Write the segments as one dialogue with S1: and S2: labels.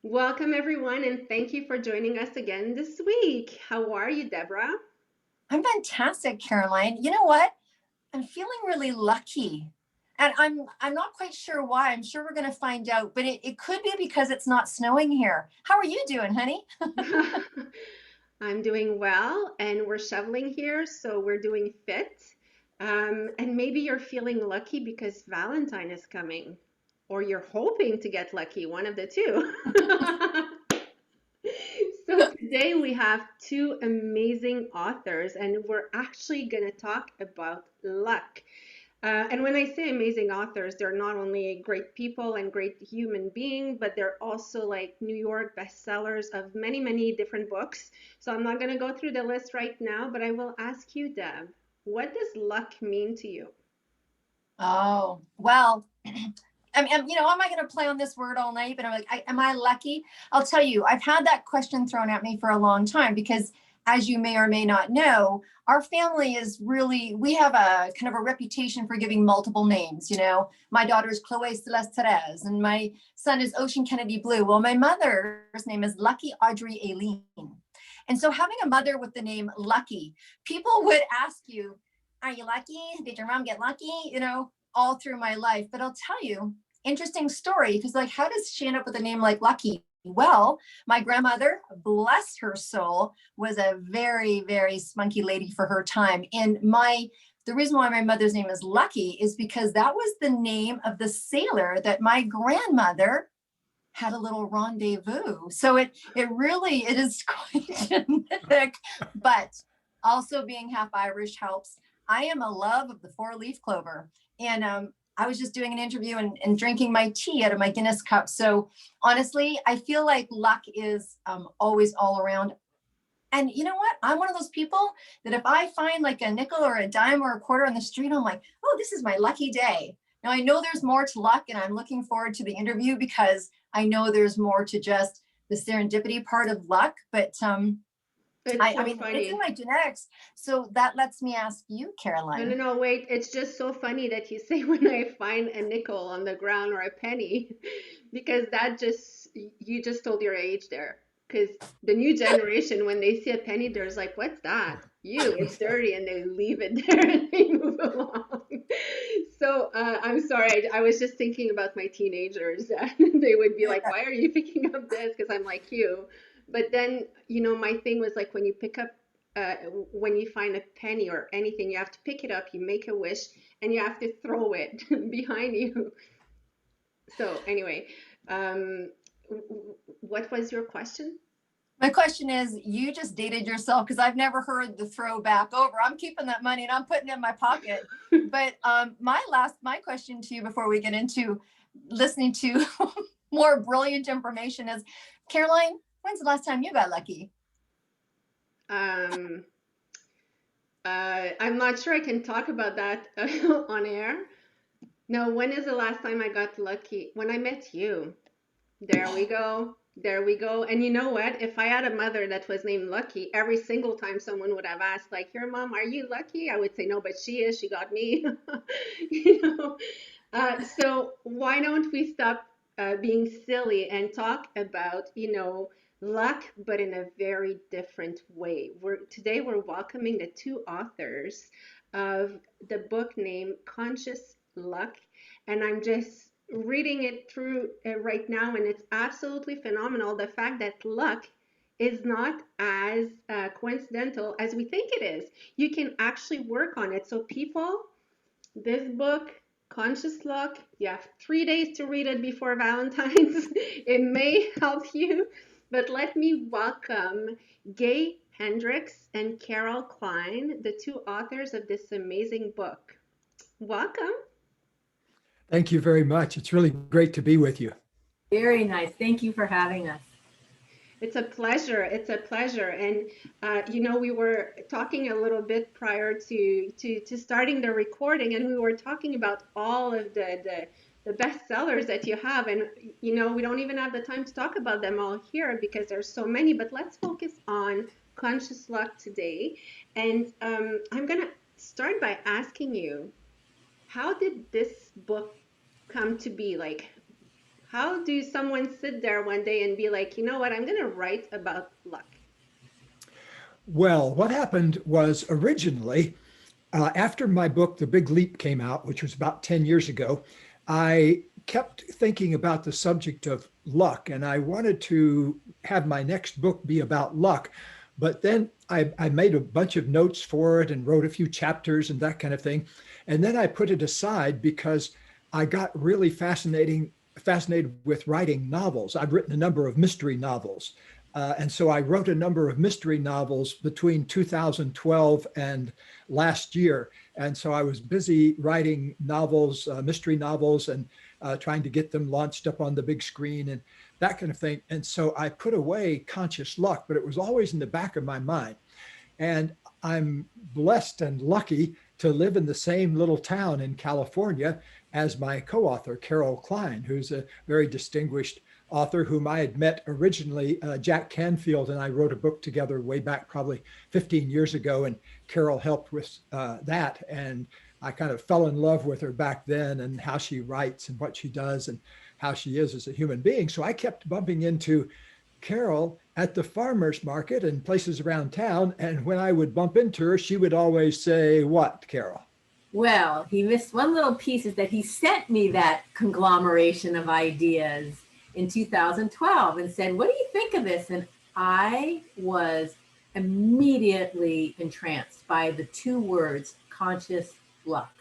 S1: Welcome, everyone, and thank you for joining us again this week. How are you, Deborah?
S2: I'm fantastic, Caroline. You know what? I'm feeling really lucky. And I'm not quite sure why. I'm sure we're going to find out, but it could be because it's not snowing here. How are you doing, honey?
S1: I'm doing well, and we're shoveling here, so we're doing fit. And maybe you're feeling lucky because Valentine is coming, or you're hoping to get lucky, one of the two. So today we have two amazing authors, and we're actually going to talk about luck. And when I say amazing authors, they're not only great people and great human beings, but they're also like New York bestsellers of many, many different books. So I'm not going to go through the list right now, but I will ask you, Deb, what does luck mean to you?
S2: Oh, well, am I going to play on this word all night? But I'm like, am I lucky? I'll tell you, I've had that question thrown at me for a long time because, as you may or may not know, our family is really, we have a kind of a reputation for giving multiple names. My daughter's Chloe Celeste Therese, and my son is Ocean Kennedy Blue. Well, my mother's name is Lucky Audrey Aileen. And so, having a mother with the name Lucky, people would ask you, are you lucky? Did your mom get lucky? All through my life. But I'll tell you, interesting story, because like, how does she end up with a name like Lucky? Well, my grandmother, bless her soul, was a very, very spunky lady for her time. And the reason why my mother's name is Lucky is because that was the name of the sailor that my grandmother had a little rendezvous. So it is quite genetic, but also being half Irish helps. I am a love of the four-leaf clover. And I was just doing an interview and drinking my tea out of my Guinness cup. So honestly, I feel like luck is always all around. And you know what? I'm one of those people that if I find like a nickel or a dime or a quarter on the street, I'm like, oh, this is my lucky day. Now I know there's more to luck, and I'm looking forward to the interview because I know there's more to just the serendipity part of luck. But
S1: It's
S2: I
S1: so
S2: mean, it's in
S1: funny.
S2: my genetics. So that lets me ask you,
S1: No, no,
S2: Caroline.
S1: no, wait. It's just so funny that you say when I find a nickel on the ground or a penny, because you just told your age there. Because the new generation, when they see a penny, there's like, what's that? It's dirty, and they leave it there and they move along. So I'm sorry, I was just thinking about my teenagers. They would be like, why are you picking up this? Because I'm like you. But then, my thing was like when you pick up uh, when you find a penny or anything, you have to pick it up, you make a wish, and you have to throw it behind you. So, anyway, um, what was your question?
S2: My question is, you just dated yourself because I've never heard the throwback over. I'm keeping that money and I'm putting it in my pocket. But my question to you before we get into listening to more brilliant information is, Caroline, when's the last time you got lucky?
S1: Um, I'm not sure I can talk about that on air. No, when is the last time I got lucky? When I met you. There we go. There we go. And you know what? If I had a mother that was named Lucky, every single time someone would have asked, like, your mom, are you lucky? I would say, no, but she is. She got me. you know. So why don't we stop being silly and talk about, luck, but in a very different way. Today we're welcoming the two authors of the book named Conscious Luck, and I'm just reading it through right now, and it's absolutely phenomenal. The fact that luck is not as coincidental as we think it is. You can actually work on it. So, people, this book, Conscious Luck, you have 3 days to read it before Valentine's. It may help you, but let me welcome Gay Hendricks and Carol Kline, the two authors of this amazing book. Welcome.
S3: Thank you very much. It's really great to be with you.
S4: Very nice. Thank you for having us.
S1: It's a pleasure. It's a pleasure. And we were talking a little bit prior to starting the recording, and we were talking about all of the bestsellers that you have. And we don't even have the time to talk about them all here because there's so many. But let's focus on Conscious Luck today. And I'm gonna start by asking you, how did this book come to be? Like, How do someone sit there one day and be like, you know what, I'm going to write about luck?
S3: Well, what happened was originally, after my book, The Big Leap, came out, which was about 10 years ago, I kept thinking about the subject of luck, and I wanted to have my next book be about luck. But then I made a bunch of notes for it and wrote a few chapters and that kind of thing. And then I put it aside because I got really fascinated with writing novels. I've written a number of mystery novels. And so I wrote a number of mystery novels between 2012 and last year. And so I was busy writing novels, mystery novels, and trying to get them launched up on the big screen and that kind of thing. And so I put away Conscious Luck, but it was always in the back of my mind. And I'm blessed and lucky to live in the same little town in California as my co-author, Carol Kline, who's a very distinguished author whom I had met originally. Jack Canfield and I wrote a book together way back probably 15 years ago, and Carol helped with that. And I kind of fell in love with her back then and how she writes and what she does and how she is as a human being. So I kept bumping into Carol at the farmer's market and places around town. And when I would bump into her, she would always say, "What, Carol?"
S4: Well, he missed one little piece, is that he sent me that conglomeration of ideas in 2012 and said, "What do you think of this?" And I was immediately entranced by the two words, conscious luck.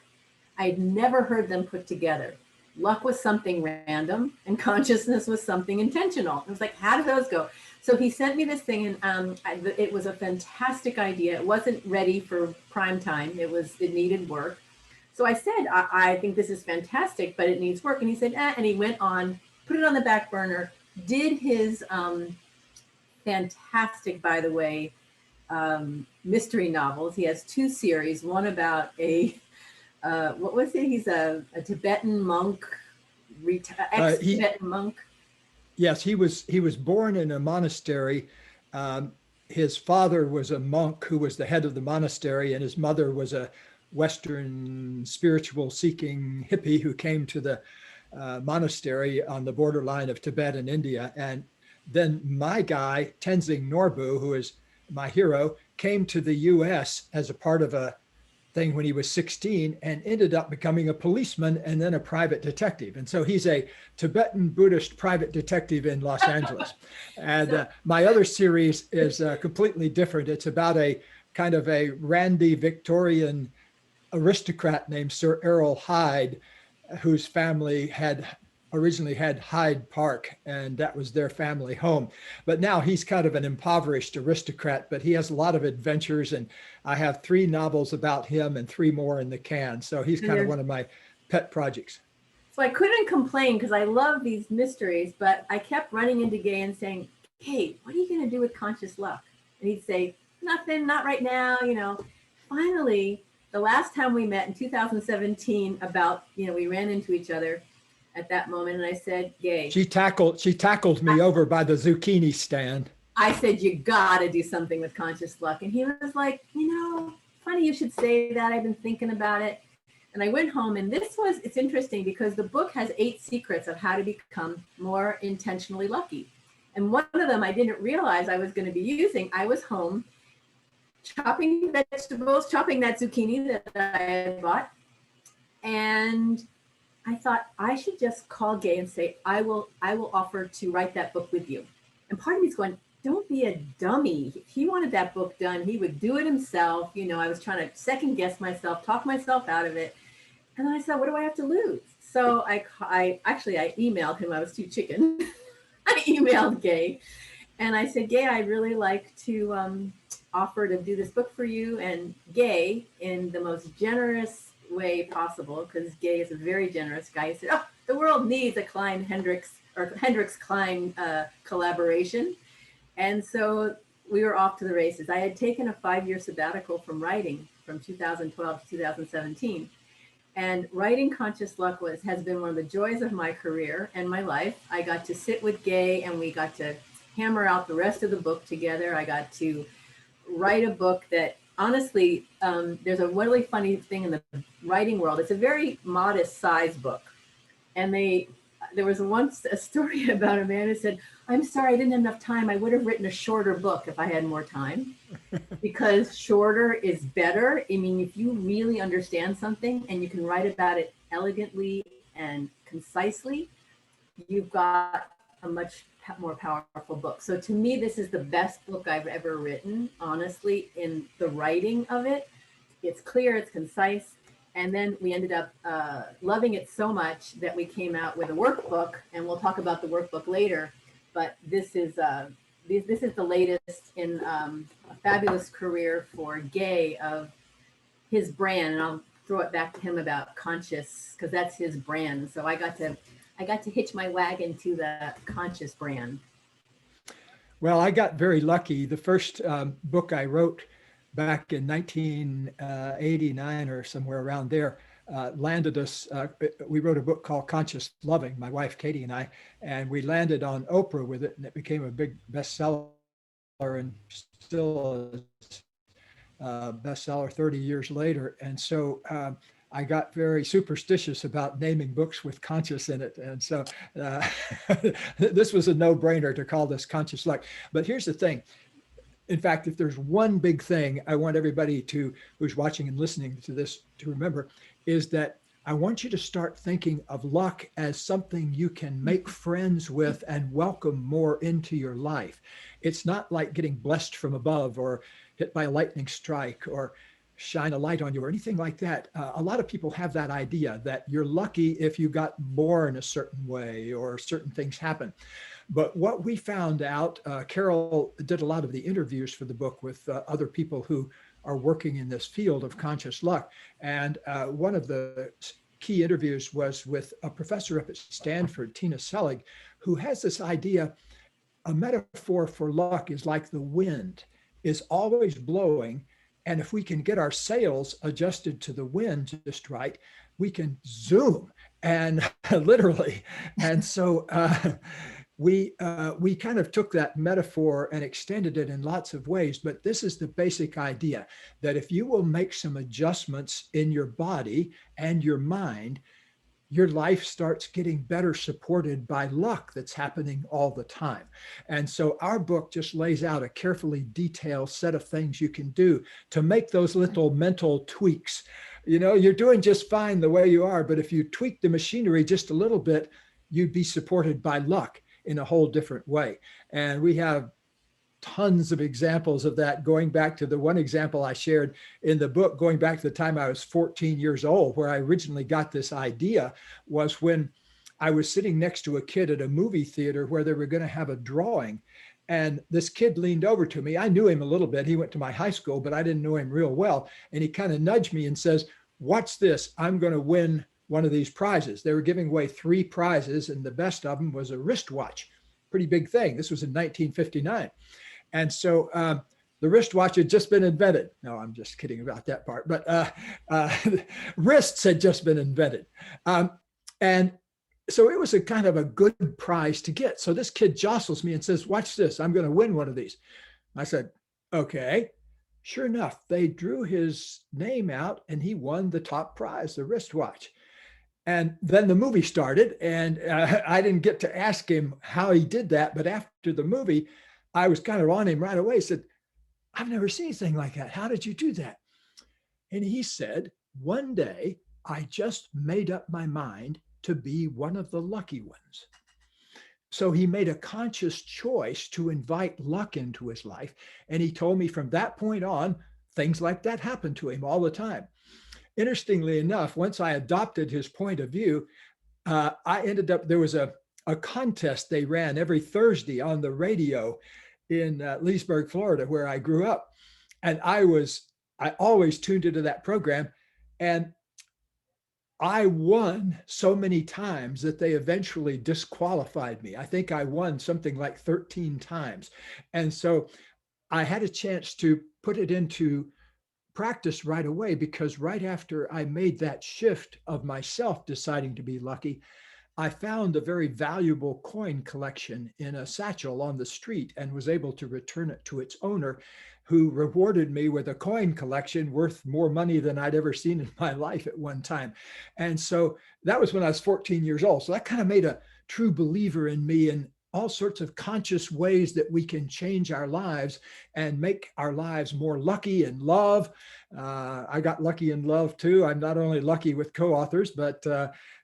S4: I'd never heard them put together. Luck was something random and consciousness was something intentional. It was like, how do those go? So he sent me this thing, and it was a fantastic idea. It wasn't ready for prime time. It needed work. So I said, I think this is fantastic, but it needs work. And he said, and he went on, put it on the back burner, did his fantastic, by the way, mystery novels. He has two series, one about what was it? He's a Tibetan monk, ex-Tibetan monk.
S3: Yes, he was born in a monastery. His father was a monk who was the head of the monastery, and his mother was a Western spiritual seeking hippie who came to the monastery on the borderline of Tibet and India. And then my guy, Tenzing Norbu, who is my hero, came to the US as a part of a thing when he was 16 and ended up becoming a policeman and then a private detective. And so he's a Tibetan Buddhist private detective in Los Angeles. And my other series is completely different. It's about a kind of a randy Victorian aristocrat named Sir Errol Hyde, whose family had originally had Hyde Park, and that was their family home. But now he's kind of an impoverished aristocrat, but he has a lot of adventures, and I have 3 novels about him and 3 more in the can. So he's kind of one of my pet projects.
S4: So I couldn't complain because I love these mysteries, but I kept running into Gay and saying, "Hey, what are you going to do with Conscious Luck?" And he'd say, "Nothing, not right now." Finally, the last time we met in 2017, we ran into each other at that moment, and I said, "Gay."
S3: She tackled me over by the zucchini stand.
S4: I said, "You gotta do something with Conscious Luck." And he was like, "Funny you should say that. I've been thinking about it." And I went home, and it's interesting because the book has 8 secrets of how to become more intentionally lucky. And one of them I didn't realize I was going to be using. I was home chopping vegetables, chopping that zucchini that I had bought, and I thought I should just call Gay and say, I will offer to write that book with you. And part of me is going, don't be a dummy. If he wanted that book done, he would do it himself. I was trying to second guess myself, talk myself out of it. And then I said, what do I have to lose? So I emailed him. I was too chicken. I emailed Gay and I said, "Gay, I'd really like to offer to do this book for you." And Gay, in the most generous way possible, because Gay is a very generous guy, he said, "Oh, the world needs a Hendricks Kline collaboration." And so we were off to the races. I had taken a 5-year sabbatical from writing from 2012 to 2017. And writing Conscious Luck has been one of the joys of my career and my life. I got to sit with Gay and we got to hammer out the rest of the book together. I got to write a book that honestly, there's a really funny thing in the writing world. It's a very modest size book. And there was once a story about a man who said, I'm sorry, I didn't have enough time. I would have written a shorter book if I had more time, because shorter is better. I mean, if you really understand something and you can write about it elegantly and concisely, you've got a much more powerful book. So to me, this is the best book I've ever written, honestly, in the writing of it. It's clear, it's concise. And then we ended up loving it so much that we came out with a workbook, and we'll talk about the workbook later. But this is the latest in a fabulous career for Gay of his brand. And I'll throw it back to him about conscious, because that's his brand. So I got to hitch my wagon to the conscious brand.
S3: Well, I got very lucky. The first book I wrote back in 1989 or somewhere around there landed us. We wrote a book called Conscious Loving, my wife Katie and I, and we landed on Oprah with it, and it became a big bestseller and still a bestseller 30 years later. And so I got very superstitious about naming books with conscious in it. And so this was a no-brainer to call this Conscious Luck. But here's the thing. In fact, if there's one big thing I want everybody who's watching and listening to this to remember, is that I want you to start thinking of luck as something you can make friends with and welcome more into your life. It's not like getting blessed from above or hit by a lightning strike or shine a light on you or anything like that. A lot of people have that idea that you're lucky if you got born a certain way or certain things happen. But what we found out, Carol did a lot of the interviews for the book with other people who are working in this field of conscious luck. And one of the key interviews was with a professor up at Stanford, Tina Selig, who has this idea, a metaphor for luck is like the wind is always blowing. And if we can get our sails adjusted to the wind just right, we can zoom, and literally. And so we kind of took that metaphor and extended it in lots of ways. But this is the basic idea, that if you will make some adjustments in your body and your mind, your life starts getting better supported by luck that's happening all the time. And so our book just lays out a carefully detailed set of things you can do to make those little mental tweaks. You know, you're doing just fine the way you are, but if you tweak the machinery just a little bit, you'd be supported by luck in a whole different way. And we have tons of examples of that, going back to the one example I shared in the book, going back to the time I was 14 years old, where I originally got this idea was when I was sitting next to a kid at a movie theater where they were going to have a drawing. And this kid leaned over to me. I knew him a little bit. He went to my high school, but I didn't know him real well. And he kind of nudged me and says, "Watch this. I'm going to win one of these prizes." They were giving away 3 prizes, and the best of them was a wristwatch. Pretty big thing. This was in 1959. And so the wristwatch had just been invented. No, I'm just kidding about that part. But wrists had just been invented. And so it was a kind of a good prize to get. So this kid jostles me and says, "Watch this. I'm going to win one of these." I said, "Okay." Sure enough, they drew his name out and he won the top prize, the wristwatch. And then the movie started, and I didn't get to ask him how he did that. But after the movie, I was kind of on him right away. He said, "I've never seen anything like that. How did you do that?" And he said, "One day I just made up my mind to be one of the lucky ones." So he made a conscious choice to invite luck into his life. And he told me from that point on, things like that happened to him all the time. Interestingly enough, once I adopted his point of view, I ended up, there was a contest they ran every Thursday on the radio in Leesburg, Florida, where I grew up. And I always tuned into that program. And I won so many times that they eventually disqualified me. I think I won something like 13 times. And so I had a chance to put it into practice right away, because right after I made that shift of myself deciding to be lucky, I found a very valuable coin collection in a satchel on the street and was able to return it to its owner, who rewarded me with a coin collection worth more money than I'd ever seen in my life at one time. And so that was when I was 14 years old. So that kind of made a true believer in me in all sorts of conscious ways that we can change our lives and make our lives more lucky in love. I got lucky in love too. I'm not only lucky with co-authors, but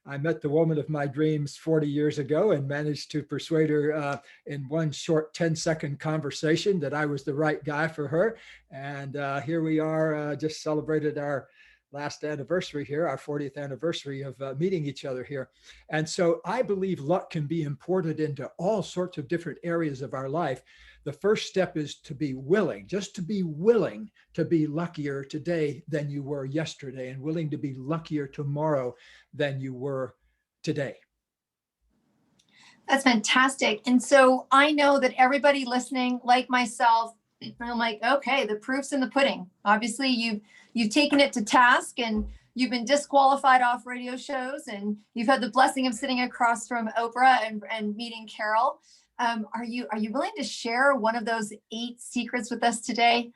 S3: I met the woman of my dreams 40 years ago and managed to persuade her in one short 10-second conversation that I was the right guy for her. And here we are, just celebrated our last anniversary here, our 40th anniversary of meeting each other here. And so I believe luck can be imported into all sorts of different areas of our life. The first step is to be willing, just to be willing to be luckier today than you were yesterday, and willing to be luckier tomorrow than you were today.
S2: That's fantastic. And so I know that everybody listening, like myself, I'm like, okay, the proof's in the pudding. Obviously, you've taken it to task, and you've been disqualified off radio shows, and you've had the blessing of sitting across from Oprah and meeting Carol. Are you willing to share one of those 8 secrets with us today?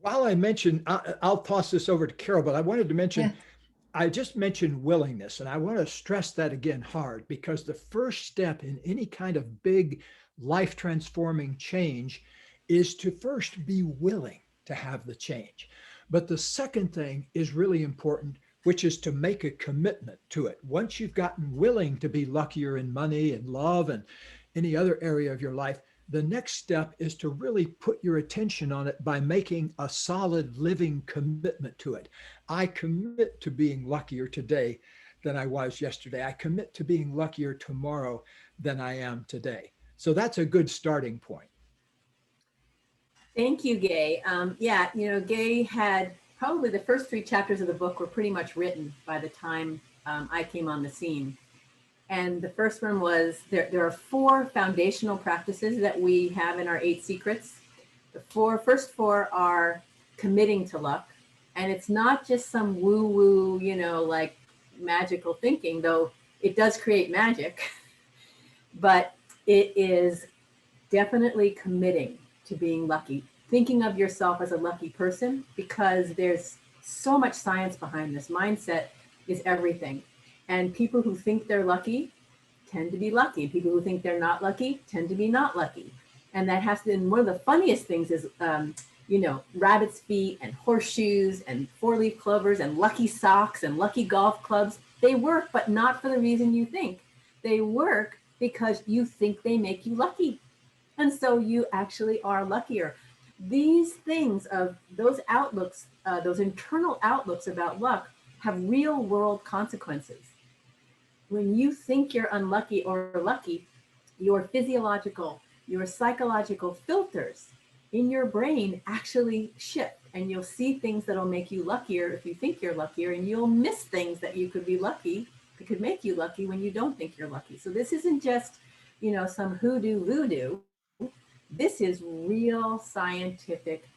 S3: While I mentioned, I'll toss this over to Carol, but I wanted to mention, I just mentioned willingness, and I want to stress that again hard, because the first step in any kind of big life transforming change is to first be willing to have the change. But the second thing is really important, which is to make a commitment to it. Once you've gotten willing to be luckier in money and love and any other area of your life, the next step is to really put your attention on it by making a solid living commitment to it. I commit to being luckier today than I was yesterday. I commit to being luckier tomorrow than I am today. So that's a good starting point.
S4: Thank you, Gay. Yeah, Gay had probably the first 3 chapters of the book were pretty much written by the time I came on the scene. And the first one was, there are 4 foundational practices that we have in our 8 secrets. The first 4 are committing to luck. And it's not just some woo-woo, like magical thinking, though it does create magic, but it is definitely committing to being lucky, thinking of yourself as a lucky person, because there's so much science behind this. Mindset is everything. And people who think they're lucky tend to be lucky. People who think they're not lucky tend to be not lucky. And that has to, and one of the funniest things is, rabbit's feet and horseshoes and 4-leaf clovers and lucky socks and lucky golf clubs. They work, but not for the reason you think. They work because you think they make you lucky. And so you actually are luckier. These things of those outlooks, those internal outlooks about luck, have real world consequences. When you think you're unlucky or lucky, your physiological, your psychological filters in your brain actually shift, and you'll see things that'll make you luckier if you think you're luckier, and you'll miss things that you could be lucky, that could make you lucky when you don't think you're lucky. So this isn't just, some hoodoo voodoo. This is real scientific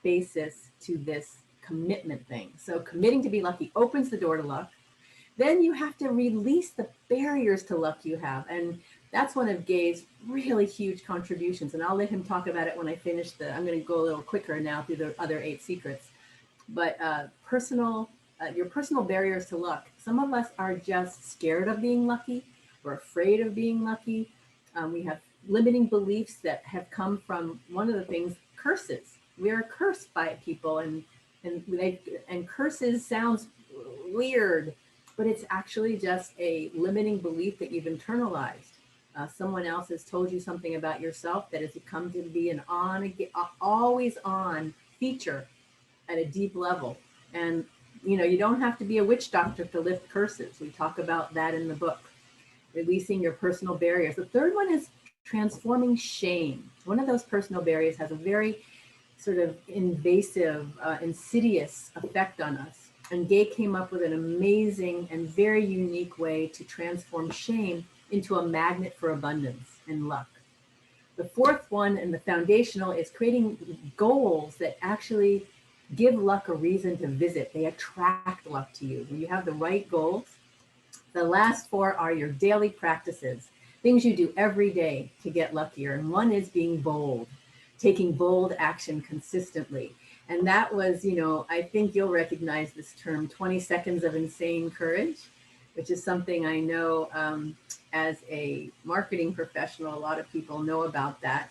S4: basis to this commitment thing. So committing to be lucky opens the door to luck. Then you have to release the barriers to luck you have. And that's one of Gay's really huge contributions. And I'll let him talk about it when I finish I'm going to go a little quicker now through the other 8 secrets. But your personal barriers to luck. Some of us are just scared of being lucky. We're afraid of being lucky. We have limiting beliefs that have come from, one of the things, curses. We are cursed by people, and curses sounds weird, but it's actually just a limiting belief that you've internalized. Someone else has told you something about yourself that has come to be an always on feature at a deep level. And you don't have to be a witch doctor to lift curses. We talk about that in the book. Releasing your personal barriers. The third one is transforming shame. One of those personal barriers has a very sort of invasive, insidious effect on us. And Gay came up with an amazing and very unique way to transform shame into a magnet for abundance and luck. The fourth one, and the foundational, is creating goals that actually give luck a reason to visit. They attract luck to you. When you have the right goals. The last 4 are your daily practices, things you do every day to get luckier. And one is being bold, taking bold action consistently. And that was, I think you'll recognize this term, 20 seconds of insane courage. which is something I know as a marketing professional, a lot of people know about that.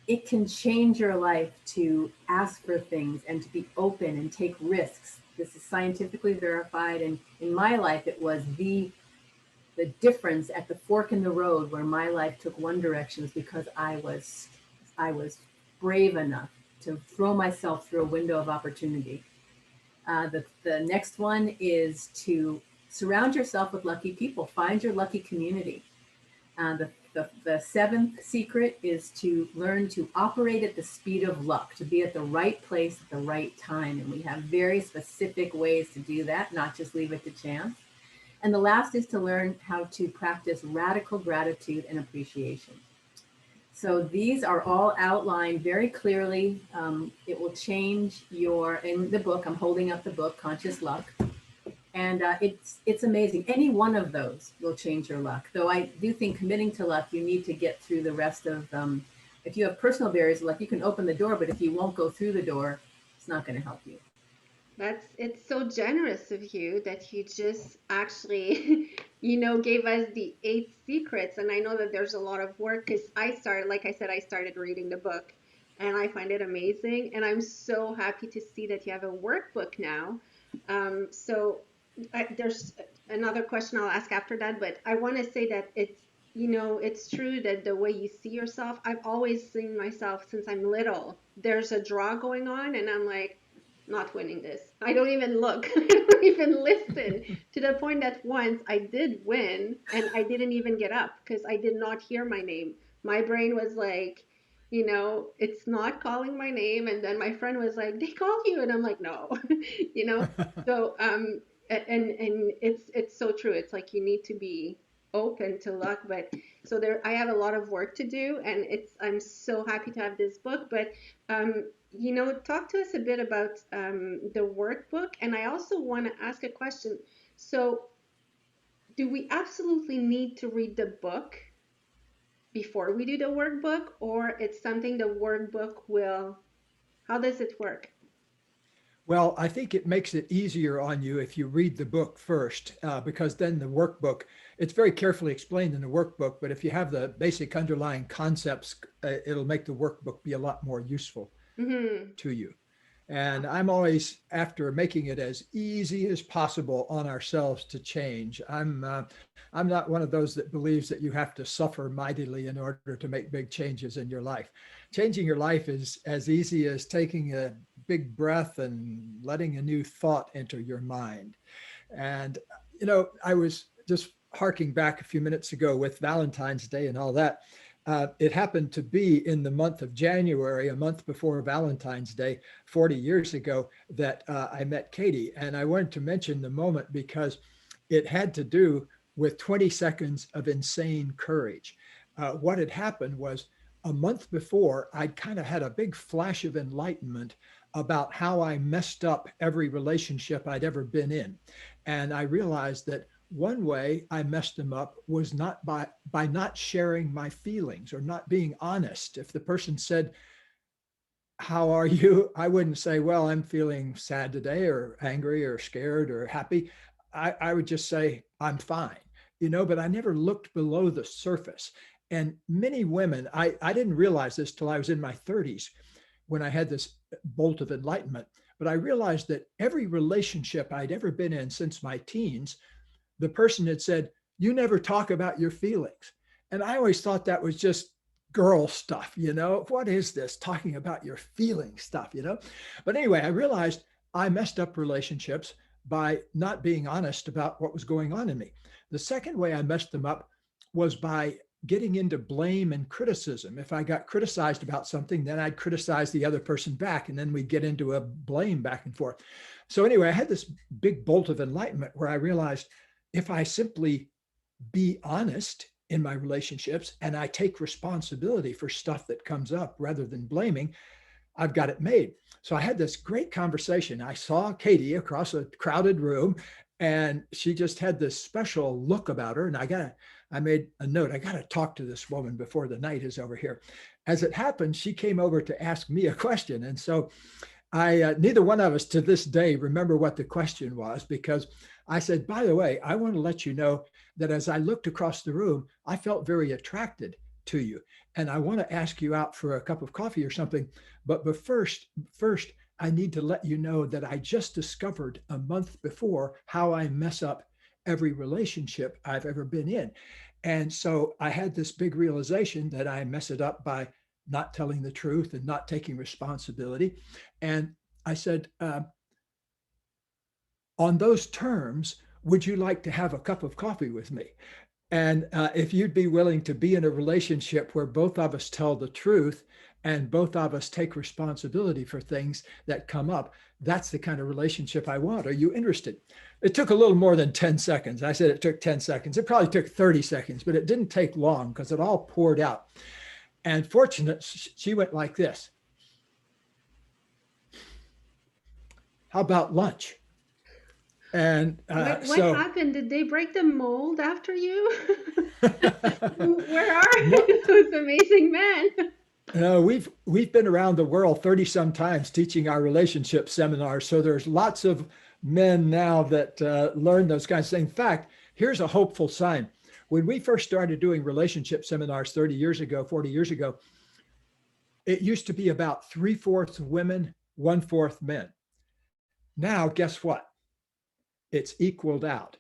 S4: It can change your life to ask for things and to be open and take risks. This is scientifically verified. And in my life, it was the difference at the fork in the road where my life took one direction was because I was brave enough to throw myself through a window of opportunity. The next one is to surround yourself with lucky people. Find your lucky community. The seventh secret is to learn to operate at the speed of luck, to be at the right place at the right time. And we have very specific ways to do that, not just leave it to chance. And the last is to learn how to practice radical gratitude and appreciation. So these are all outlined very clearly. It will change in the book, I'm holding up the book, Conscious Luck. And it's amazing. Any one of those will change your luck. Though I do think committing to luck, you need to get through the rest of if you have personal barriers to luck, you can open the door, but if you won't go through the door, it's not going to help you.
S1: It's so generous of you that you just actually, gave us the 8 secrets. And I know that there's a lot of work because like I said, I started reading the book and I find it amazing. And I'm so happy to see that you have a workbook now. There's another question I'll ask after that, but I want to say that it's true that the way you see yourself, I've always seen myself since I'm little. There's a draw going on and I'm like, not winning this. I don't even look. I don't even listen, to the point that once I did win and I didn't even get up because I did not hear my name. My brain was like, it's not calling my name. And then my friend was like, they called you. And I'm like, no, so, and it's so true. It's like, you need to be open to luck, but so I have a lot of work to do and I'm so happy to have this book, but, talk to us a bit about the workbook. And I also want to ask a question. So do we absolutely need to read the book before we do the workbook, or it's something the workbook will, how does it work?
S3: Well, I think it makes it easier on you if you read the book first, because then the workbook, it's very carefully explained in the workbook, but if you have the basic underlying concepts, it'll make the workbook be a lot more useful to you. And I'm always after making it as easy as possible on ourselves to change. I'm not one of those that believes that you have to suffer mightily in order to make big changes in your life. Changing your life is as easy as taking a big breath and letting a new thought enter your mind. And, I was just harking back a few minutes ago with Valentine's Day and all that. It happened to be in the month of January, a month before Valentine's Day, 40 years ago, that I met Katie. And I wanted to mention the moment because it had to do with 20 seconds of insane courage. What had happened was a month before, I'd kind of had a big flash of enlightenment about how I messed up every relationship I'd ever been in. And I realized that one way I messed them up was not by not sharing my feelings or not being honest. If the person said, how are you? I wouldn't say, well, I'm feeling sad today or angry or scared or happy. I would just say, I'm fine, but I never looked below the surface. And many women, I didn't realize this till I was in my 30s when I had this bolt of enlightenment, but I realized that every relationship I'd ever been in since my teens, the person had said, you never talk about your feelings. And I always thought that was just girl stuff, what is this talking about your feeling stuff, But anyway, I realized I messed up relationships by not being honest about what was going on in me. The second way I messed them up was by getting into blame and criticism. If I got criticized about something, then I'd criticize the other person back, and then we'd get into a blame back and forth. So anyway, I had this big bolt of enlightenment where I realized if I simply be honest in my relationships and I take responsibility for stuff that comes up rather than blaming, I've got it made. So I had this great conversation. I saw Katie across a crowded room and she just had this special look about her. And I made a note, I got to talk to this woman before the night is over here. As it happened, she came over to ask me a question. And so neither one of us to this day remember what the question was, because I said, by the way, I want to let you know that as I looked across the room, I felt very attracted to you. And I want to ask you out for a cup of coffee or something. But first, I need to let you know that I just discovered a month before how I mess up every relationship I've ever been in. And so I had this big realization that I mess it up by not telling the truth and not taking responsibility. And I said, on those terms, would you like to have a cup of coffee with me? And if you'd be willing to be in a relationship where both of us tell the truth and both of us take responsibility for things that come up, that's the kind of relationship I want. Are you interested? It took a little more than 10 seconds. I said it took 10 seconds. It probably took 30 seconds, but it didn't take long because it all poured out. And fortunate, she went like this. How about lunch? And
S1: What happened? Did they break the mold after you? Where are
S3: no,
S1: those amazing men?
S3: no, we've been around the world 30 some times teaching our relationship seminars. So there's lots of men now that learn those kinds of things. In fact, here's a hopeful sign. When we first started doing relationship seminars 30 years ago, 40 years ago, it used to be about 3/4 women, 1/4 men. Now, guess what? It's equaled out.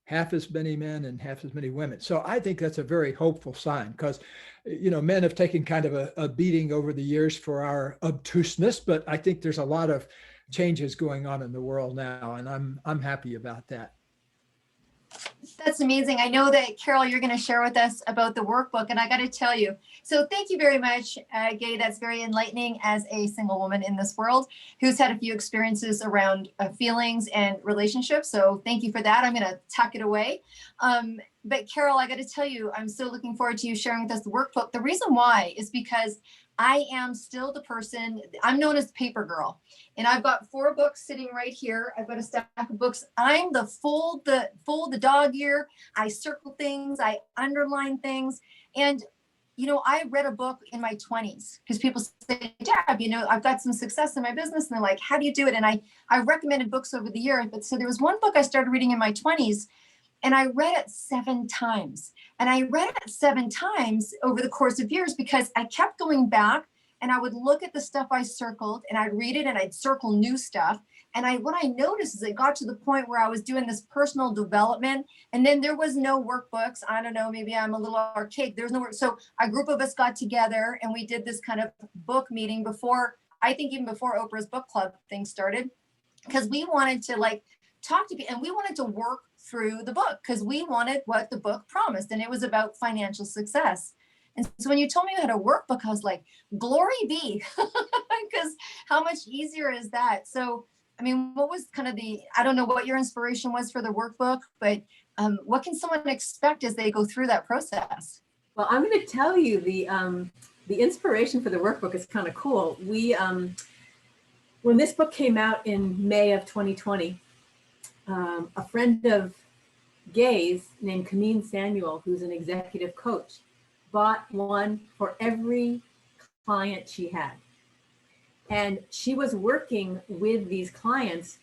S3: Half as many men and half as many women. So I think that's a very hopeful sign because, men have taken kind of a beating over the years for our obtuseness, but I think there's a lot of changes going on in the world now, and I'm happy about that.
S2: That's amazing. I know that, Carol, you're going to share with us about the workbook, and I got to tell you, so thank you very much, Gay. That's very enlightening as a single woman in this world who's had a few experiences around feelings and relationships. So thank you for that. I'm going to tuck it away. But Carol, I got to tell you, I'm so looking forward to you sharing with us the workbook. The reason why is because I am still the person, I'm known as paper girl, and I've got 4 books sitting right here. I've got a stack of books. I'm the fold the dog ear. I circle things, I underline things. And, I read a book in my 20s because people say, Deb, I've got some success in my business. And they're like, how do you do it? And I recommended books over the year. But so there was one book I started reading in my 20s, and I read it 7 times. And I read it 7 times over the course of years because I kept going back and I would look at the stuff I circled and I'd read it and I'd circle new stuff. And what I noticed is it got to the point where I was doing this personal development, and then there was no workbooks. I don't know, maybe I'm a little archaic. There's no work. So a group of us got together and we did this kind of book meeting before, I think even before Oprah's book club thing started, because we wanted to talk to people and we wanted to work through the book because we wanted what the book promised, and it was about financial success. And so when you told me you had a workbook, I was like, glory be, because how much easier is that? So, what was kind of I don't know what your inspiration was for the workbook, but what can someone expect as they go through that process?
S4: Well, I'm going to tell you the inspiration for the workbook is kind of cool. We, when this book came out in May of 2020, a friend of Gay's named Kameen Samuel, who's an executive coach, bought one for every client she had. And she was working with these clients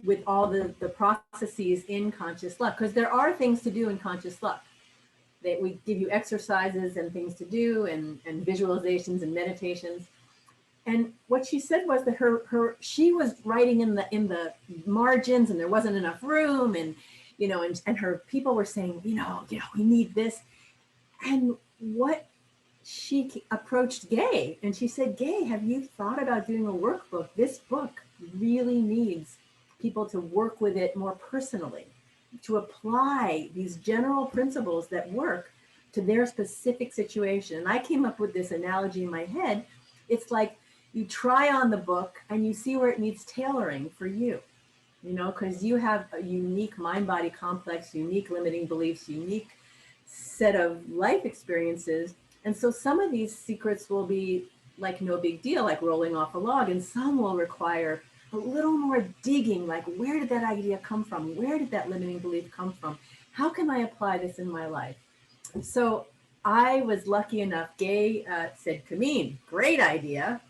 S4: with all the processes in Conscious Luck, because there are things to do in Conscious Luck. We give you exercises and things to do and visualizations and meditations. And what she said was that she was writing in the margins and there wasn't enough room, and and her people were saying, we need this. And what she approached Gay and she said, Gay, have you thought about doing a workbook? This book really needs people to work with it more personally, to apply these general principles that work to their specific situation. And I came up with this analogy in my head. It's like you try on the book and you see where it needs tailoring for you, because you have a unique mind-body complex, unique limiting beliefs, unique set of life experiences. And so some of these secrets will be like no big deal, like rolling off a log, and some will require a little more digging, like where did that idea come from? Where did that limiting belief come from? How can I apply this in my life? So I was lucky enough, Gay said, Kameen, great idea.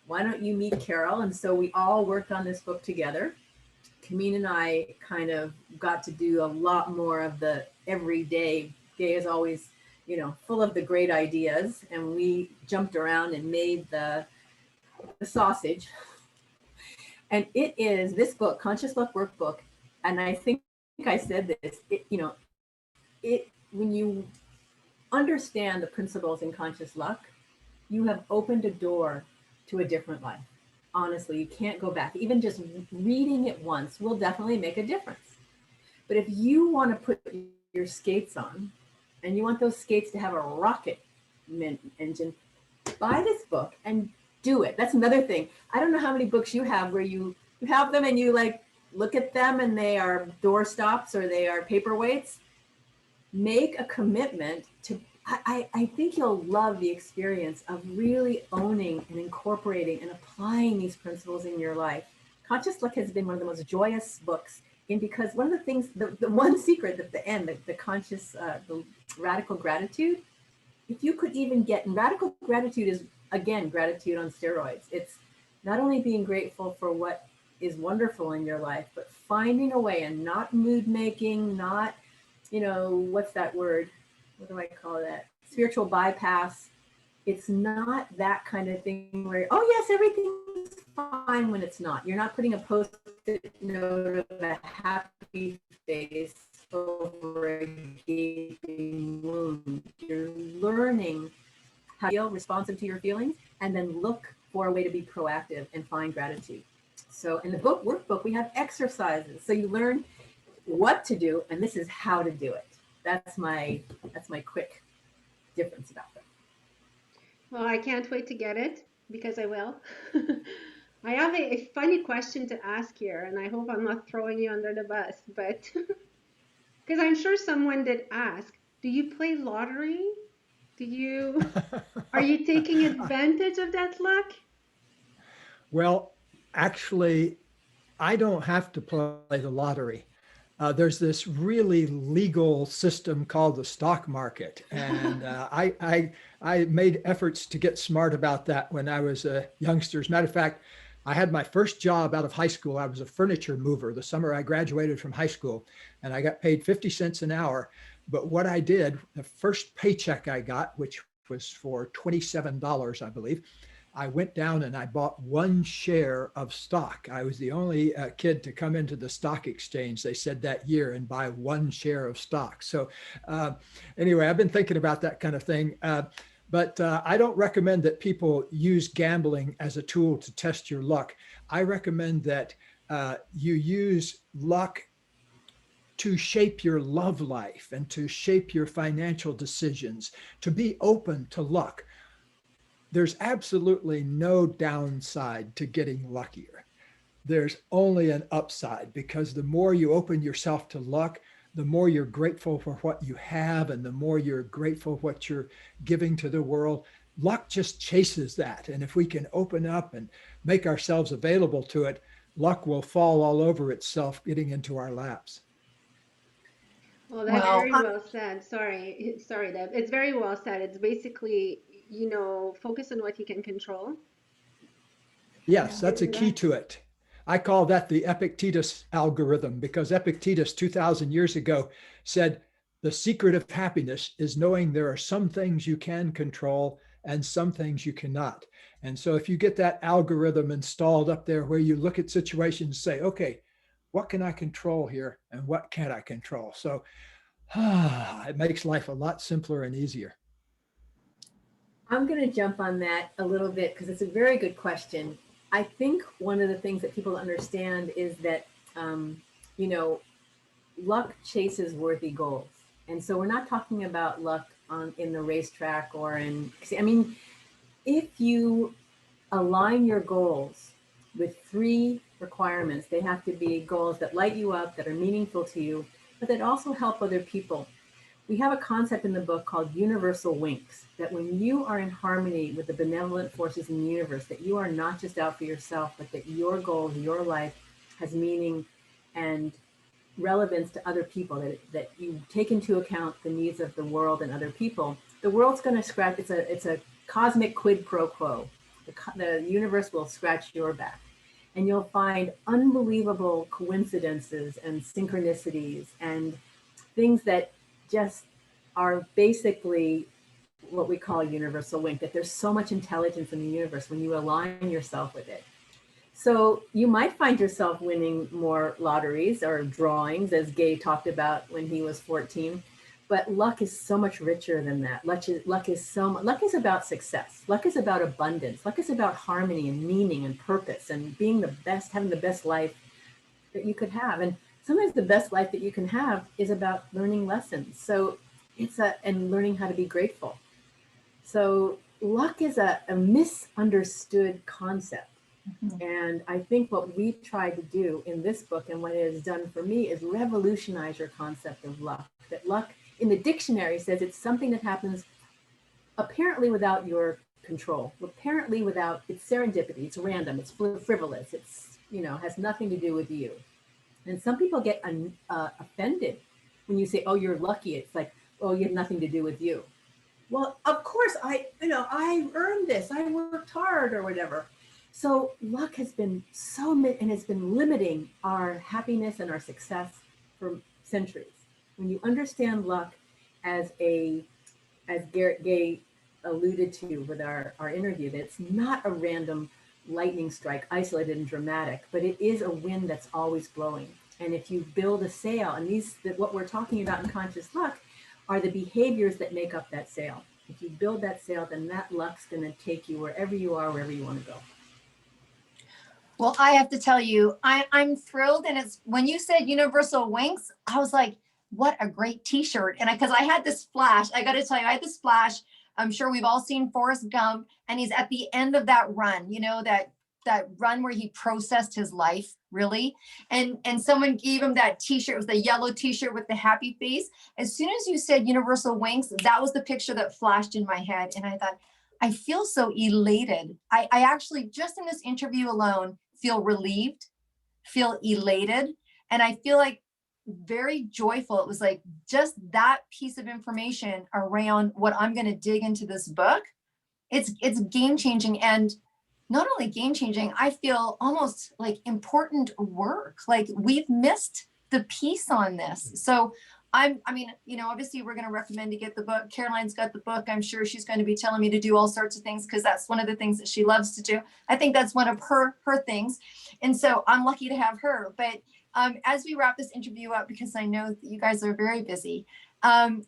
S4: why don't you meet Carol? And so we all worked on this book together. Kameen and I kind of got to do a lot more of the everyday. Gay is always, full of the great ideas, and we jumped around and made the sausage. And it is this book, Conscious Luck Workbook. And I think I said this, when you understand the principles in conscious luck, you have opened a door to a different life. Honestly, you can't go back. Even just reading it once will definitely make a difference. But if you want to put your skates on and you want those skates to have a rocket engine, buy this book and do it. That's another thing. I don't know how many books you have where you have them and you like look at them and they are doorstops or they are paperweights. Make a commitment to, I think you'll love the experience of really owning and incorporating and applying these principles in your life. Conscious Luck has been one of the most joyous books because one of the things, the one secret at the end, the conscious, the radical gratitude, if you could even get, and radical gratitude is, again, gratitude on steroids. It's not only being grateful for what is wonderful in your life, but finding a way and not mood making, not, what's that word? What do I call that? Spiritual bypass. It's not that kind of thing where, oh yes, everything's fine when it's not. You're not putting a post-it note of a happy face over a gaping wound. You're learning how to feel responsive to your feelings and then look for a way to be proactive and find gratitude. So in the book workbook, we have exercises. So you learn what to do, and this is how to do it. That's my quick difference about them.
S1: Well, I can't wait to get it because I will. I have a funny question to ask here, and I hope I'm not throwing you under the bus, but because I'm sure someone did ask, do you play lottery? Are you taking advantage of that luck?
S3: Well, actually, I don't have to play the lottery. There's this really legal system called the stock market. And I made efforts to get smart about that when I was a youngster. As a matter of fact, I had my first job out of high school. I was a furniture mover the summer I graduated from high school, and I got paid 50 cents an hour. But what I did, the first paycheck I got, which was for $27, I believe, I went down and I bought one share of stock. I was the only kid to come into the stock exchange, they said that year, and buy one share of stock. So anyway, I've been thinking about that kind of thing. But I don't recommend that people use gambling as a tool to test your luck. I recommend that you use luck to shape your love life and to shape your financial decisions, to be open to luck. There's absolutely no downside to getting luckier. There's only an upside, because the more you open yourself to luck, the more you're grateful for what you have, and the more you're grateful for what you're giving to the world. Luck just chases that. And if we can open up and make ourselves available to it, luck will fall all over itself, getting into our laps.
S1: Well, that's very well said. Sorry, Deb. It's very well said. It's basically, focus on what you can control.
S3: Yes, that's a key to it. I call that the Epictetus algorithm, because Epictetus 2,000 years ago said, the secret of happiness is knowing there are some things you can control and some things you cannot. And so if you get that algorithm installed up there where you look at situations and say, okay, what can I control here and what can't I control? So it makes life a lot simpler and easier.
S4: I'm going to jump on that a little bit because it's a very good question. I think one of the things that people understand is that, luck chases worthy goals. And so we're not talking about luck in the racetrack or if you align your goals with 3 requirements, they have to be goals that light you up, that are meaningful to you, but that also help other people. We have a concept in the book called universal winks, that when you are in harmony with the benevolent forces in the universe, that you are not just out for yourself, but that your goals, your life has meaning and relevance to other people, that you take into account the needs of the world and other people. The world's going to scratch, it's a cosmic quid pro quo. The universe will scratch your back, and you'll find unbelievable coincidences and synchronicities and things that just are basically what we call universal wink, that there's so much intelligence in the universe when you align yourself with it. So you might find yourself winning more lotteries or drawings, as Gay talked about when he was 14. But luck is so much richer than that. Luck is about success. Luck is about abundance. Luck is about harmony and meaning and purpose and being the best, having the best life that you could have. And sometimes the best life that you can have is about learning lessons. So and learning how to be grateful. So luck is a misunderstood concept. Mm-hmm. And I think what we tried to do in this book and what it has done for me is revolutionize your concept of luck. That luck in the dictionary says it's something that happens apparently without your control, apparently without, it's serendipity, it's random, it's frivolous, it's, has nothing to do with you. And some people get offended when you say, oh, you're lucky. It's like, oh, you have nothing to do with you. Well, of course, I earned this, I worked hard or whatever. So luck has been and has been limiting our happiness and our success for centuries. When you understand luck as Garrett Gay alluded to with our interview, that it's not a random lightning strike, isolated and dramatic, but it is a wind that's always blowing. And if you build a sail, and what we're talking about in conscious luck are the behaviors that make up that sail. If you build that sail, then that luck's going to take you wherever you are, wherever you want to go.
S2: Well, I have to tell you, I'm thrilled. And it's when you said universal winks, I was like, what a great t-shirt. And because I had this flash, I got to tell you, I had this flash. I'm sure we've all seen Forrest Gump, and he's at the end of that run, that run where he processed his life, really. And someone gave him that t-shirt. It was the yellow t-shirt with the happy face. As soon as you said universal winks, that was the picture that flashed in my head. And I thought, I feel so elated. I actually, just in this interview alone, feel relieved, feel elated. And I feel like very joyful. It was like just that piece of information around what I'm going to dig into this book. It's game changing, and not only game changing, I feel almost like important work. Like we've missed the piece on this. So obviously we're going to recommend to get the book. Caroline's got the book. I'm sure she's going to be telling me to do all sorts of things because that's one of the things that she loves to do. I think that's one of her things. And so I'm lucky to have her. But as we wrap this interview up, because I know that you guys are very busy,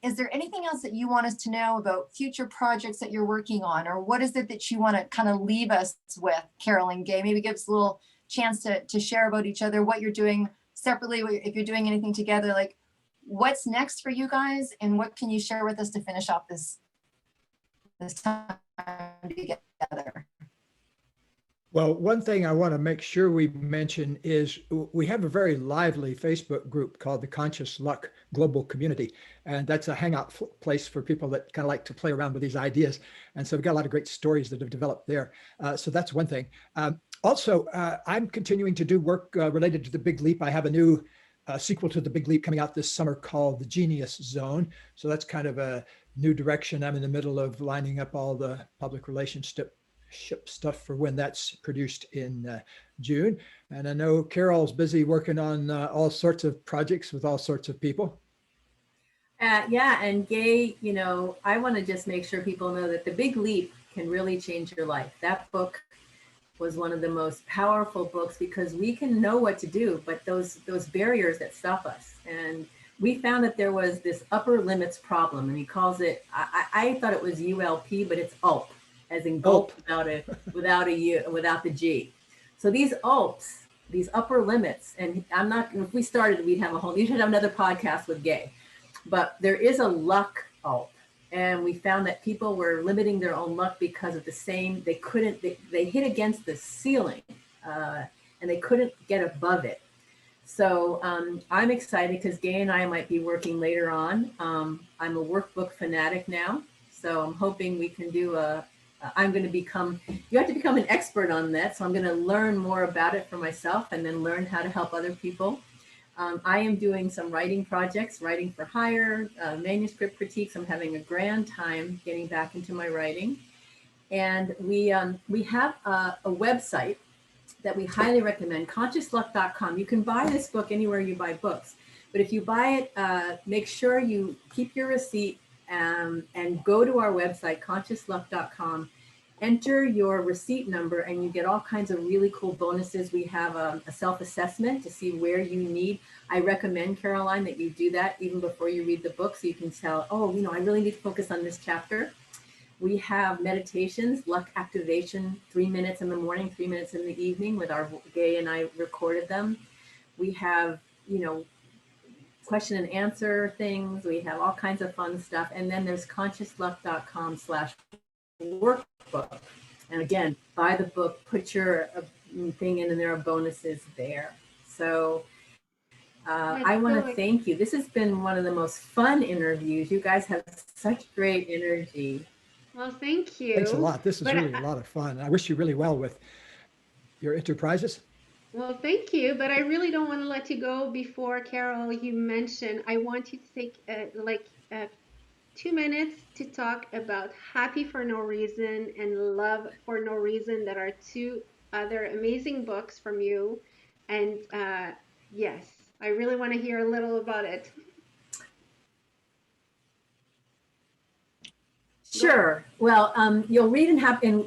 S2: is there anything else that you want us to know about future projects that you're working on? Or what is it that you want to kind of leave us with, Carol and Gay? Maybe give us a little chance to share about each other, what you're doing separately, if you're doing anything together, like what's next for you guys, and what can you share with us to finish off this time together?
S3: Well, one thing I want to make sure we mention is we have a very lively Facebook group called the Conscious Luck Global Community. And that's a hangout place for people that kind of like to play around with these ideas. And so we've got a lot of great stories that have developed there. So that's one thing. Also, I'm continuing to do work related to the Big Leap. I have a new sequel to the Big Leap coming out this summer called The Genius Zone. So that's kind of a new direction. I'm in the middle of lining up all the public relationship stuff for when that's produced in June. And I know Carol's busy working on all sorts of projects with all sorts of people.
S4: Yeah, and Gay, I want to just make sure people know that The Big Leap can really change your life. That book was one of the most powerful books because we can know what to do, but those barriers that stop us. And we found that there was this upper limits problem, and he calls it, I thought it was ULP, but it's ULP, as in gulp without the G. So these ULPs, these upper limits, and if we started, we'd have you should have another podcast with Gay, but there is a luck ULP. And we found that people were limiting their own luck because of they hit against the ceiling and they couldn't get above it. So I'm excited because Gay and I might be working later on. I'm a workbook fanatic now. So I'm hoping we can do you have to become an expert on that. So I'm going to learn more about it for myself and then learn how to help other people. I am doing some writing projects, writing for hire, manuscript critiques. I'm having a grand time getting back into my writing. And we have a website that we highly recommend, consciousluck.com. You can buy this book anywhere you buy books, but if you buy it, make sure you keep your receipt and go to our website, consciousluck.com. Enter your receipt number and you get all kinds of really cool bonuses. We have a self-assessment to see where you need. I recommend, Caroline, that you do that even before you read the book, so you can tell, oh, I really need to focus on this chapter. We have meditations, luck activation, 3 minutes in the morning, 3 minutes in the evening with our Gay and I recorded them. We have, question and answer things. We have all kinds of fun stuff. And then there's consciousluck.com/workbook. And again, buy the book, put your thing in, and there are bonuses there. So I want to thank you. This has been one of the most fun interviews. You guys have such great energy.
S1: Well, thank you.
S3: Thanks a lot. This is really a lot of fun. I wish you really well with your enterprises.
S1: Well, thank you, but I really don't want to let you go before, Carol, you mentioned, I want you to take 2 minutes to talk about Happy for No Reason and Love for No Reason, that are two other amazing books from you. And yes, I really want to hear a little about it.
S4: Sure. Well, you'll read in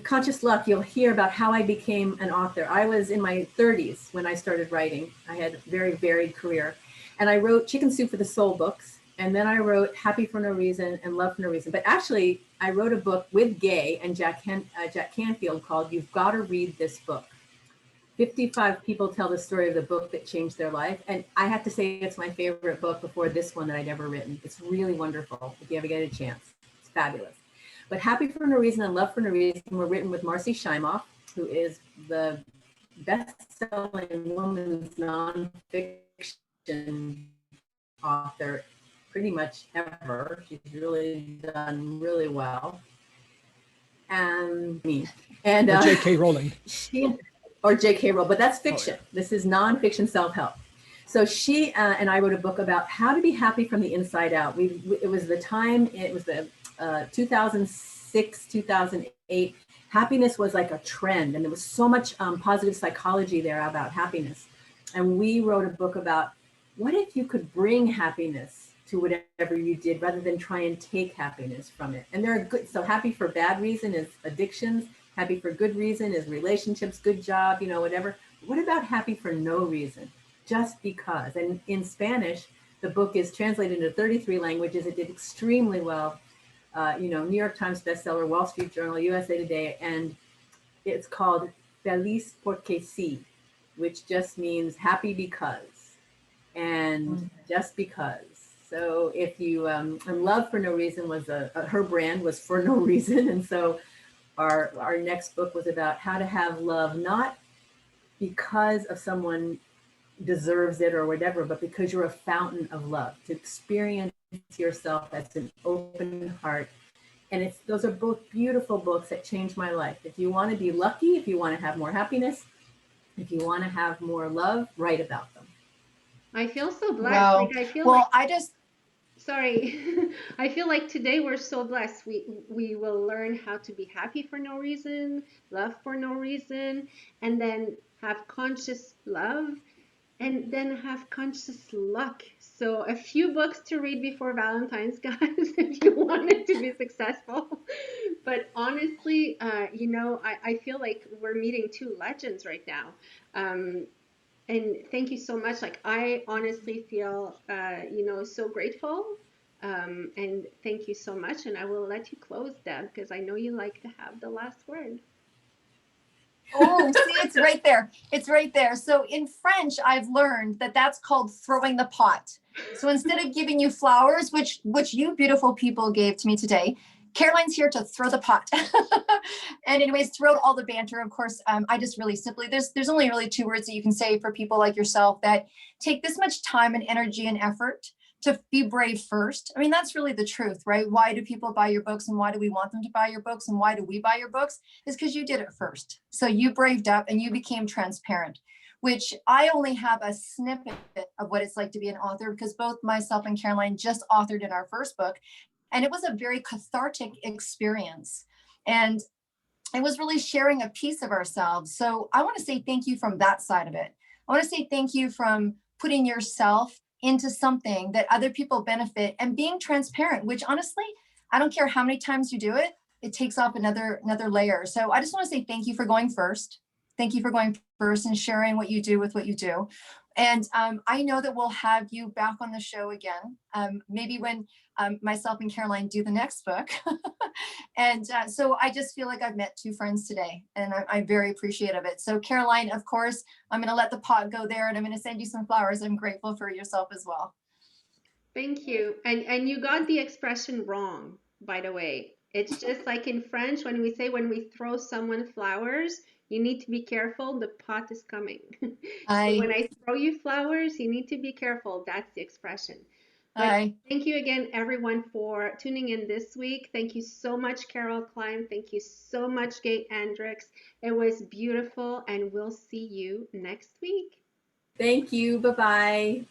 S4: Conscious Luck, you'll hear about how I became an author. I was in my 30s when I started writing. I had a very varied career. And I wrote Chicken Soup for the Soul books. And then I wrote Happy for No Reason and Love for No Reason. But actually, I wrote a book with Gay and Jack Canfield called You've Got to Read This Book. 55 people tell the story of the book that changed their life. And I have to say it's my favorite book before this one that I'd ever written. It's really wonderful if you ever get a chance. It's fabulous. But Happy for No Reason and Love for No Reason were written with Marcy Shimoff, who is the best-selling woman's nonfiction author pretty much ever. She's really done really well. And me. And
S3: J.K. Rowling.
S4: Or J.K. Rowling, but that's fiction. Oh, yeah. This is nonfiction self-help. So she and I wrote a book about how to be happy from the inside out. It was the 2006, 2008, happiness was like a trend, and there was so much positive psychology there about happiness. And we wrote a book about what if you could bring happiness to whatever you did rather than try and take happiness from it. And there are good, so happy for bad reason is addictions, happy for good reason is relationships, good job, whatever. What about happy for no reason? Just because. And in Spanish, the book is translated into 33 languages. It did extremely well. New York Times bestseller, Wall Street Journal, USA Today, and it's called Feliz porque sí, which just means happy because, and just because. So if you, and Love for No Reason was her brand was for no reason. And so our next book was about how to have love, not because of someone deserves it or whatever, but because you're a fountain of love, to experience yourself as an open heart. And those are both beautiful books that changed my life. If you want to be lucky, if you want to have more happiness, if you want to have more love, write about them.
S1: I feel so blessed.
S2: Wow.
S1: I feel
S2: well, sorry.
S1: I feel like today we're so blessed. We will learn how to be happy for no reason, love for no reason, and then have conscious love, and then have conscious luck. So a few books to read before Valentine's, guys, if you wanted to be successful. But honestly, I feel like we're meeting two legends right now. And thank you so much. Like, I honestly feel, so grateful. And thank you so much. And I will let you close, Deb, because I know you like to have the last word.
S2: Oh, see, it's right there. It's right there. So in French, I've learned that that's called throwing the pot. So instead of giving you flowers, which you beautiful people gave to me today, Caroline's here to throw the pot. And anyways, throughout all the banter, of course, I just really simply, there's only really 2 words that you can say for people like yourself that take this much time and energy and effort to be brave first. I mean, that's really the truth, right? Why do people buy your books, and why do we want them to buy your books, and why do we buy your books? Is because you did it first. So you braved up and you became transparent, which I only have a snippet of what it's like to be an author, because both myself and Caroline just authored in our first book. And it was a very cathartic experience. And it was really sharing a piece of ourselves. So I want to say thank you from that side of it. I want to say thank you from putting yourself into something that other people benefit and being transparent, which honestly, I don't care how many times you do it, it takes off another layer. So I just want to say thank you for going first. Thank you for going first and sharing what you do with what you do. And I know that we'll have you back on the show again, maybe when myself and Caroline do the next book. And so I just feel like I've met two friends today, and I'm very appreciative of it. So Caroline, of course, I'm going to let the pot go there, and I'm going to send you some flowers. I'm grateful for yourself as well.
S1: Thank you. And you got the expression wrong, by the way. It's just like in French when we say when we throw someone flowers, you need to be careful, the pot is coming. So when I throw you flowers, you need to be careful. That's the expression. But thank you again, everyone, for tuning in this week. Thank you so much, Carol Kline. Thank you so much, Gay Hendricks. It was beautiful, and we'll see you next week.
S4: Thank you. Bye-bye.